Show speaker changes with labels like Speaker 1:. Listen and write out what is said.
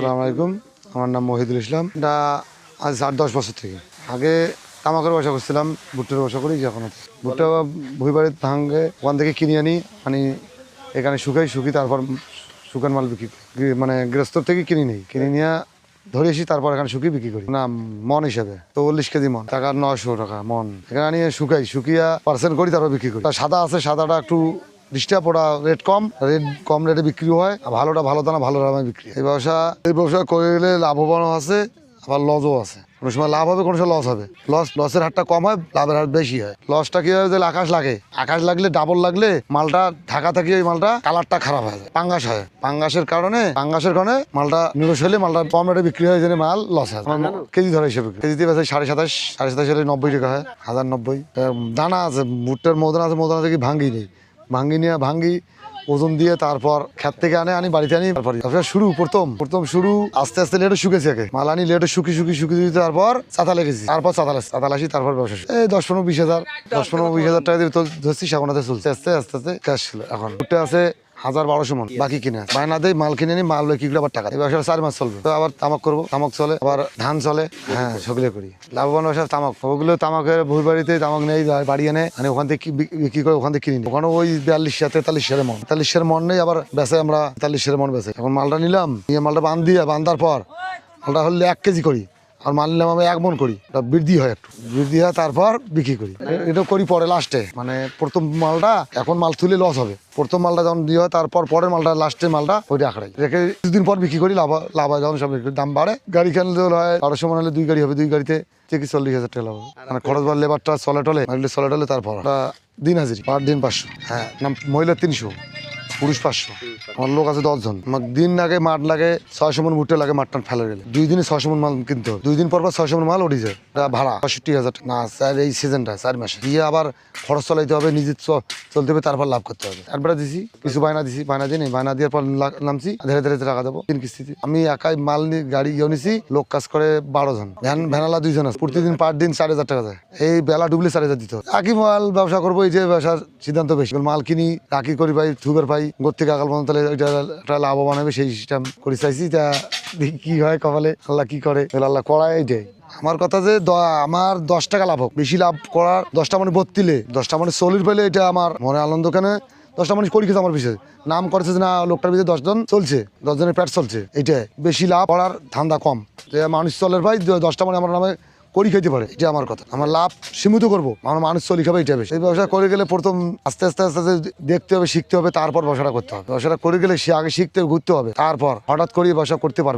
Speaker 1: আসসালামু আলাইকুম। আমার নাম মহিদুল ইসলাম। এটা আজ 8-10 বছর থেকে। আগে তামাকের ব্যবসা করছিলাম, ভুট্টার ব্যবসা করি এখন। ভুট্টা ভুই বাড়ির ভাঙে ওখান থেকে কিনে আনি, এখানে শুকি তারপর শুকান মাল বিক্রি মানে গৃহস্থর থেকে কিনে নিই, কিনে নিয়ে ধরে আসি, তারপর এখানে শুকিয়ে বিক্রি করি। না মন হিসাবে 40 কেজি মন, টাকা 900 টাকা মন। এখানে নিয়ে শুকিয়া পার্সেন্ট করি, তারপর বিক্রি করি। সাদা আছে, সাদাটা একটু ডিস্টার্ব, ওটা রেট কম রেটে বিক্রি হয়। ভালোটা ভালো দানা ভালো দামে বিক্রি। এই ব্যবসা করে গেলে লাভবানও আছে, আবার লসও আছে। কোনো সময় লাভ হবে, কোনো সময় লস হবে। লসের হারটা কম হয়, লাভের হার বেশি হয়। লসটা কি হয়, আকাশ লাগলে ডাবল লাগলে মালটা ঢাকা থেকে ওই মালটা কালারটা খারাপ হয়ে যায়, পাঙ্গাসের কারণে মালটা নিরস হলে মালটা কম রেটে বিক্রি হয়, জন্য মাল লস হয়। কেজি ধরে হিসেবে কেজিতে বেশি 27.5 হলে 90 টাকা হয়, 1090। দানা আছে, ভুট্টার মৌদানা আছে, মৌদানা থেকে ভাঙ্গি ওজন দিয়ে তারপর ক্ষেত থেকে আনি বাড়িতে আনি। তারপর প্রথম শুরু আস্তে আস্তে লেটে শুকেছি, আগে মাল আনি লেটে শুকি দিতে, তারপর চাতা লেগেছি, তারপর চাতাল আসি, তারপর ব্যবসা এই 10-15-20 হাজার টাকা দিয়ে ধরছি। সেখানে চলছে আস্তে আস্তে ক্যাশ ছিল। এখন ভুট্টা আছে 1000-1200 মন, বাকি কিনে বায়না দেয়, মাল কিনে নি, মাল বিক্রি করে আবার টাকা। এই ব্যবসা 4 মাস চলবে, তো আবার তামাক করবো, তামাক চলে, আবার ধান চলে। হ্যাঁ, সবগুলো করি। লাভবান ব্যবসা তামাক। ওগুলো তামাকের ভুই বাড়িতে তামাক নেই, বাড়ি এনে ওখান থেকে বিক্রি করে, ওখান থেকে কিনি। ওখানে ওই 42-43 মন, 43 মন নেই, আবার বেচে আমরা 43 মন বেচে। এখন মালটা নিলাম, নিয়ে মালটা বান্ধার পর মালটা হলে 1 কেজি করি, আর মাল নিলাম আমি 1 মন করি। বৃদ্ধি হয়, তারপর বিক্রি করি। এটা করি পরে লাস্টে, মানে প্রথম মালটা এখন মাল তুলে লস হবে। প্রথম মালটা যখন দিয়ে হয়, তারপর পরের মালটা লাস্টে মালটা ওইটা আখড়াই রেখে কিছুদিন পর বিক্রি করি। লাভ হয় যখন সব দাম বাড়ে। গাড়ি খেলতে হয় 1200 মন হলে 2 গাড়ি হবে, 2 গাড়িতে থেকে 40,000 টাকা লাভ হবে। মানে খরচ বার লেবারটা চলে টলে তারপর দিন হাজিরি পার দিন 500। হ্যাঁ, মহিলা 300, পুরুষ 500। আমার লোক আছে 10 জন। আমার দিন লাগে, মাঠ লাগে 600 মন ভুট্টা লাগে। মাঠটা ফেলে গেলে 2 দিনে 600 মন মাল কিনতে হবে। 2 দিন পর 600 মন মাল উঠে যায়। ভাড়া 65,000 না, স্যার এই সিজনটা 4 মাসে দিয়ে আবার খরচ চলাইতে হবে, নিজে চলতে হবে, তারপর লাভ করতে হবে। একবার দিছি, কিছু বায়না দিই, বায়না দেওয়ার পর নামছি, ধীরে ধীরে টাকা দেবো 3 কিস্তিতে। আমি একাই মাল নিয়ে গাড়ি নিছি, লোক কাজ করে 12 জন, ভ্যানালা 2 জন আছে। প্রতিদিন পার দিন 4,000 টাকা যায়। এই বেলা ডুবলে 4,000 দিতে হবে। একই মাল ব্যবসা করবো, এই যে ব্যবসার সিদ্ধান্ত বেশি। মাল কিনি, রাখি করি ভাই, থুবের ভাই গোর থেকে আগাল পর্যন্ত, ওইটা একটা লাভবান হবে, সেই সিস্টেম করে চাইছি। তা দেখি কি হয়, কপালে আল্লাহ কি করে, আল্লাহ করায়। এইটাই আমার কথা, যে আমার 10 টাকা লাভ হোক, বেশি লাভ করার 10টা মানে বত্তিলে 10টা মানে 40 পেলে এটা আমার মনে আনন্দ। কেন 10টা মানুষ করি খেতে আমার বিষয় নাম করেছে যে না, লোকটার ভিতরে 10 জন চলছে, 10 জনের পেট চলছে। এইটাই বেশি লাভ করার ধান্দা কম, যে মানুষ চলের ভাই 10টা মানে আমার নামে করি খাইতে পারে। এটা আমার কথা। আমার লাভ সীমিত করবো, আমার মানুষ চলি খাবে, এটা বেশি। এই ব্যবসা করে গেলে প্রথম আস্তে আস্তে দেখতে হবে, শিখতে হবে, তারপর ব্যবসাটা করতে হবে। ব্যবসাটা করে গেলে সে আগে শিখতে হবে, ঘুরতে হবে, তারপর হঠাৎ করে ব্যবসা করতে পারবে।